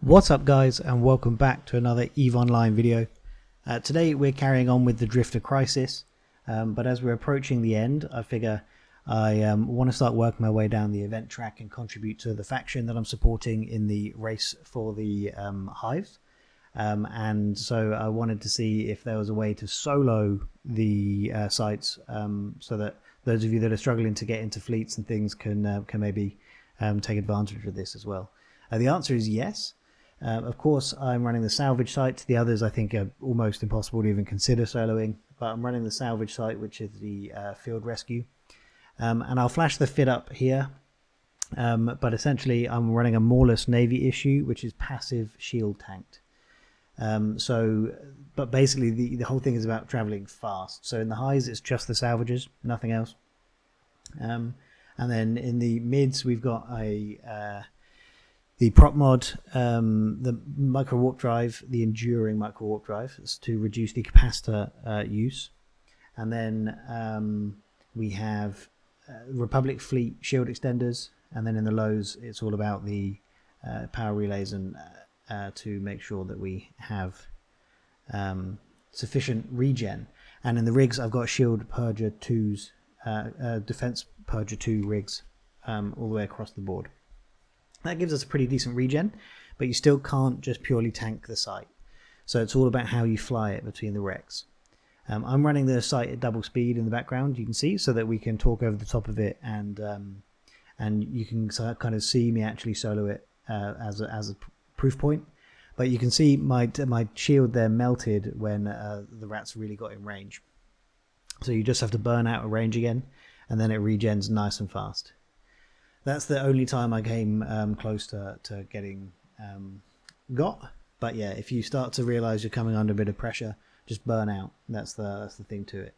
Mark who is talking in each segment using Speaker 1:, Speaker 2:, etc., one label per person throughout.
Speaker 1: What's up guys, and welcome back to another EVE Online video. Today we're carrying on with the Drifter Crisis, but as we're approaching the end I figure I want to start working my way down the event track and contribute to the faction that I'm supporting in the race for the Hive. And so I wanted to see if there was a way to solo the sites, so that those of you that are struggling to get into fleets and things can maybe take advantage of this as well. The answer is yes. Of course, I'm running the salvage site. The others I think are almost impossible to even consider soloing, but I'm running the salvage site, which is the field rescue. And I'll flash the fit up here, but essentially I'm running a Maulus Navy issue, which is passive shield tanked. But basically the whole thing is about traveling fast. So in the highs it's just the salvages, nothing else. And then in the mids we've got the prop mod, the micro warp drive, the enduring micro warp drive, is to reduce the capacitor use. And then we have Republic fleet shield extenders, and then in the lows it's all about the power relays and to make sure that we have sufficient regen. And in the rigs I've got shield purger 2s, defense purger 2 rigs all the way across the board. That gives us a pretty decent regen, but you still can't just purely tank the site. So it's all about how you fly it between the wrecks. I'm running the site at double speed in the background, you can see, so that we can talk over the top of it, and you can kind of see me actually solo it as a proof point. But you can see my shield there melted when the rats really got in range. So you just have to burn out a range again, and then it regens nice and fast. That's the only time I came close to getting got. But yeah, if you start to realize you're coming under a bit of pressure, just burn out. That's the thing to it.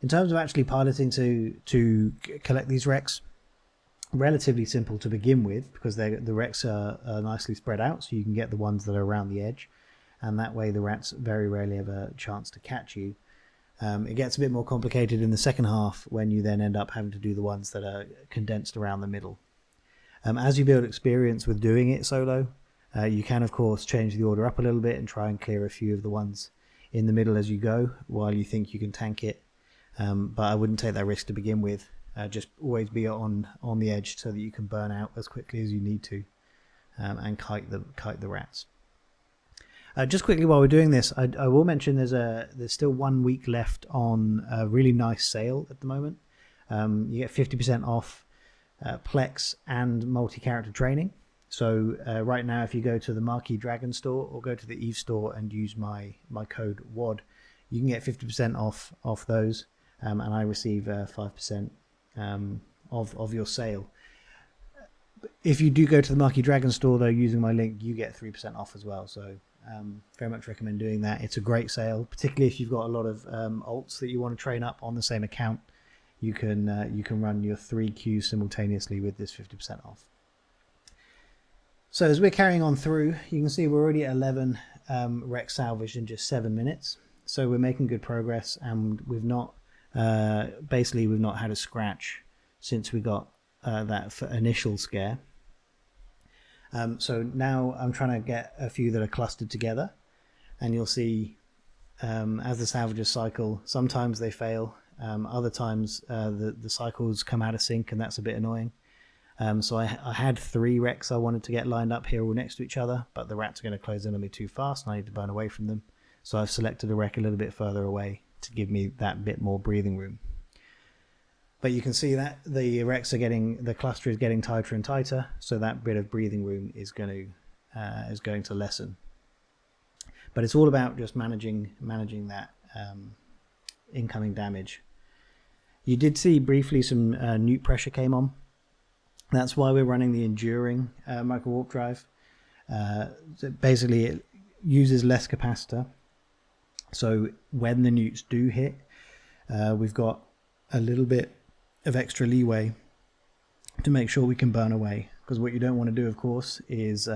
Speaker 1: In terms of actually piloting to collect these wrecks, relatively simple to begin with, because the wrecks are nicely spread out, so you can get the ones that are around the edge, and that way the rats very rarely have a chance to catch you. It gets a bit more complicated in the second half when you then end up having to do the ones that are condensed around the middle. As you build experience with doing it solo, you can of course change the order up a little bit and try and clear a few of the ones in the middle as you go while you think you can tank it. But I wouldn't take that risk to begin with. Just always be on the edge so that you can burn out as quickly as you need to, and kite the rats. Just quickly while we're doing this, I will mention there's still 1 week left on a really nice sale at the moment. You get 50% off Plex and multi-character training. So right now, if you go to the Marquee Dragon store or go to the Eve store and use my code WAD, you can get 50% off those, and I receive 5% of your sale. If you do go to the Marquee Dragon store though, using my link, you get 3% off as well. So very much recommend doing that. It's a great sale, particularly if you've got a lot of alts that you want to train up on the same account. You can run your 3 queues simultaneously with this 50% off. So as we're carrying on through, you can see we're already at 11 wrecks salvaged in just 7 minutes. So we're making good progress, and we've not had a scratch since we got that initial scare. So now I'm trying to get a few that are clustered together, and you'll see as the salvages cycle, sometimes they fail, other times the cycles come out of sync, and that's a bit annoying. So I had 3 wrecks I wanted to get lined up here all next to each other, but the rats are going to close in on me too fast and I need to burn away from them. So I've selected a wreck a little bit further away to give me that bit more breathing room. But you can see that the cluster is getting tighter and tighter, so that bit of breathing room is going to lessen. But it's all about just managing that incoming damage. You did see briefly some nuke pressure came on. That's why we're running the enduring micro warp drive. So basically, it uses less capacitor. So when the nukes do hit, we've got a little bit of extra leeway to make sure we can burn away, because what you don't want to do of course is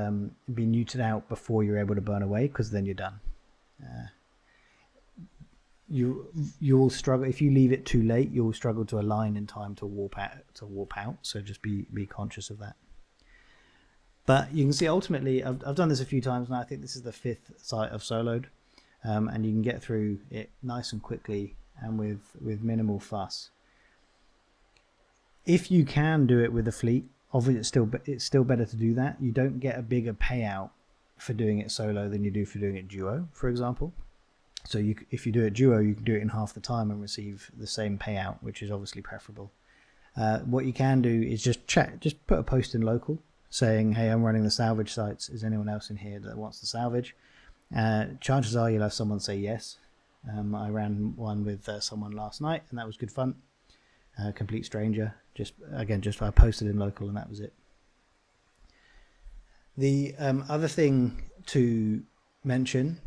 Speaker 1: be neutered out before you're able to burn away, because then you're done. You'll struggle if you leave it too late. You'll struggle to align in time to warp out. So just be conscious of that. But you can see ultimately, I've done this a few times now. I think this is the 5th site I've soloed, and you can get through it nice and quickly and with minimal fuss. If you can do it with a fleet, obviously it's still better to do that. You don't get a bigger payout for doing it solo than you do for doing it duo, for example. So if you do it duo, you can do it in half the time and receive the same payout, which is obviously preferable. What you can do is just put a post in local saying, hey, I'm running the salvage sites. Is anyone else in here that wants to salvage? Chances are you'll have someone say yes. I ran one with someone last night, and that was good fun. Complete stranger. I posted in local, and that was it. The other thing to mention,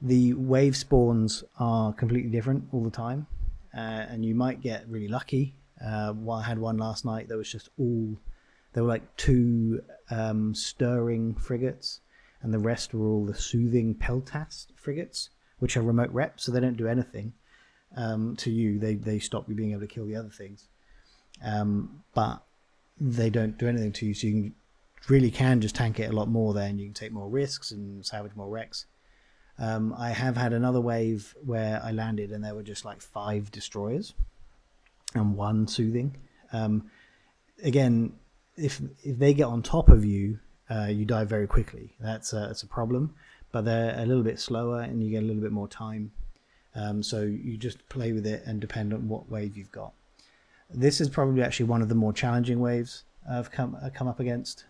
Speaker 1: the wave spawns are completely different all the time, and you might get really lucky. I had one last night that was there were like 2 stirring frigates, and the rest were all the soothing peltast frigates, which are remote rep, so they don't do anything to you. They stop you being able to kill the other things, but they don't do anything to you, so you really can just tank it a lot more there, and you can take more risks and salvage more wrecks. I have had another wave where I landed and there were just like 5 destroyers and 1 soothing. Again, if they get on top of you, you die very quickly. That's a problem, but they're a little bit slower and you get a little bit more time. So you just play with it and depend on what wave you've got. This is probably actually one of the more challenging waves I've come up against.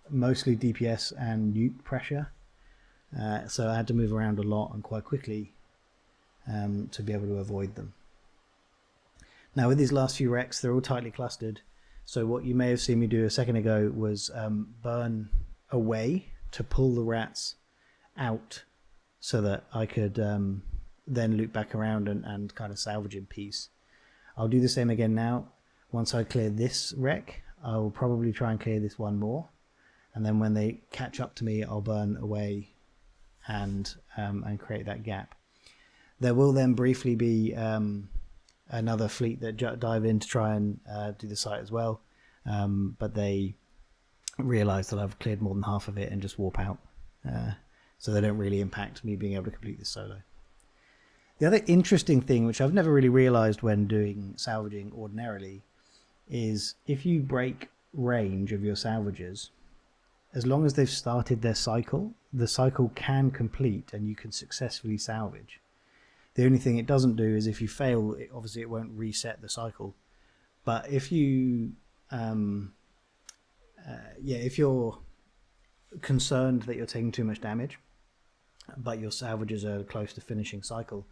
Speaker 1: Mostly DPS and nuke pressure. So I had to move around a lot and quite quickly to be able to avoid them. Now with these last few wrecks, they're all tightly clustered. So what you may have seen me do a second ago was burn away to pull the rats out so that I could then loop back around and kind of salvage in peace. I'll do the same again now. Once I clear this wreck, I will probably try and clear this one more. And then when they catch up to me, I'll burn away and create that gap. There will then briefly be another fleet that dive in to try and do the site as well, but they realize that I've cleared more than half of it and just warp out, so they don't really impact me being able to complete this solo. The other interesting thing, which I've never really realized when doing salvaging ordinarily, is if you break range of your salvagers, as long as they've started their cycle, the cycle can complete and you can successfully salvage. The only thing it doesn't do is if you fail, obviously it won't reset the cycle. But if you, if you're concerned that you're taking too much damage, but your salvagers are close to finishing cycle,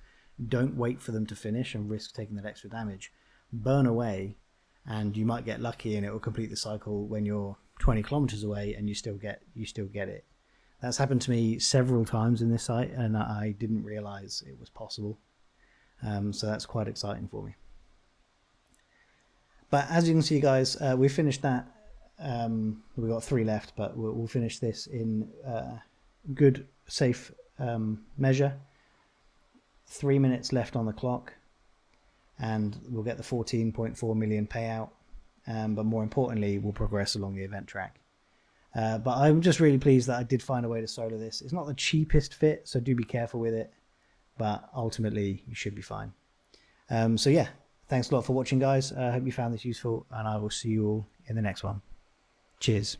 Speaker 1: don't wait for them to finish and risk taking that extra damage. Burn away, and you might get lucky and it will complete the cycle when you're 20 kilometers away and you still get it. That's happened to me several times in this site, and I didn't realize it was possible. So that's quite exciting for me. But as you can see, guys, we finished that. We've got 3 left, but we'll finish this in good, safe measure. 3 minutes left on the clock, and we'll get the 14.4 million payout. But more importantly, we'll progress along the event track. But I'm just really pleased that I did find a way to solo this. It's not the cheapest fit, so do be careful with it, but ultimately you should be fine. So yeah, thanks a lot for watching, guys. I hope you found this useful, and I will see you all in the next one. Cheers.